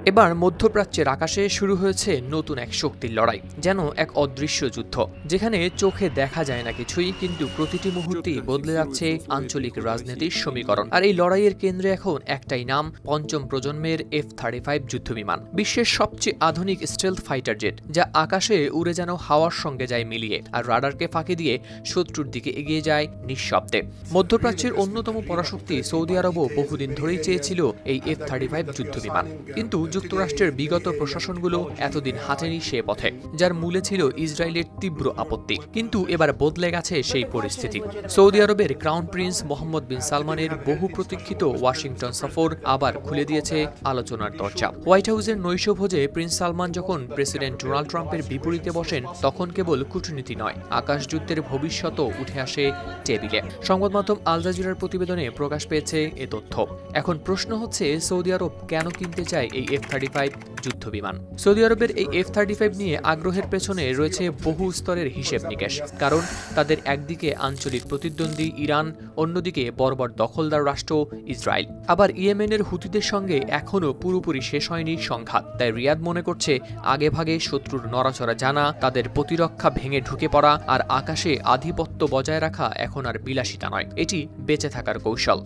এবার মধ্যপ্রাচ্যের আকাশে শুরু হয়েছে নতুন এক শক্তির লড়াই, যেন এক অদৃশ্য যুদ্ধ যেখানে চোখে দেখা যায় না কিছুই, কিন্তু প্রতিটি মুহূর্তেই বদলে যাচ্ছে আঞ্চলিক রাজনীতির সমীকরণ। আর এই লড়াইয়ের কেন্দ্রে এখন একটাই নাম, পঞ্চম প্রজন্মের F-35 যুদ্ধবিমান, বিশ্বের সবচেয়ে আধুনিক স্টেলথ ফাইটার জেট, যা আকাশে উড়ে যেন হাওয়ার সঙ্গে যায় মিলিয়ে, আর রাডারকে ফাঁকি দিয়ে শত্রুর দিকে এগিয়ে যায় নিঃশব্দে। মধ্যপ্রাচ্যের অন্যতম পরাশক্তি সৌদি আরবও বহুদিন ধরেই চেয়েছিল এই F-35 যুদ্ধবিমান, কিন্তু যুক্তরাষ্ট্রের বিগত প্রশাসনগুলো এতদিন হাঁটেনি সে পথে, যার মূলে ছিল ইসরায়েলের তীব্র আপত্তি। কিন্তু এবার বদলে গেছে সেই পরিস্থিতি। সৌদি আরবের ক্রাউন প্রিন্স মোহাম্মদ বিন সালমানের বহু প্রতীক্ষিত ওয়াশিংটন সফর আবার খুলে দিয়েছে আলোচনার দরজা। হোয়াইট হাউসের নৈশভোজে প্রিন্স সালমান যখন প্রেসিডেন্ট ডোনাল্ড ট্রাম্পের বিপরীতে বসেন, তখন কেবল কূটনীতি নয়, আকাশযুদ্ধের ভবিষ্যতও উঠে আসে টেবিলে। সংবাদ মাধ্যম আল জাজিরার প্রতিবেদনে প্রকাশ পেয়েছে এ তথ্য। এখন প্রশ্ন হচ্ছে, সৌদি আরব কেন কিনতে চায় এই F-35 যুদ্ধবিমান? সৌদি আরবের এই F-35 নিয়ে আগ্রহের পেছনে রয়েছে বহু স্তরের হিসেব নিকেশ। কারণ তাদের একদিকে আঞ্চলিক প্রতিদ্বন্দ্বী ইরান, অন্যদিকে বর্বর দখলদার রাষ্ট্র ইসরায়েল, আবার ইয়েমেনের হুতিদের সঙ্গে এখনও পুরোপুরি শেষ হয়নি সংঘাত। তাই রিয়াদ মনে করছে আগেভাগে শত্রুর নড়াচড়া জানা, তাদের প্রতিরক্ষা ভেঙে ঢুকে পড়া আর আকাশে আধিপত্য বজায় রাখা এখন আর বিলাসিতা নয়, এটি বেঁচে থাকার কৌশল।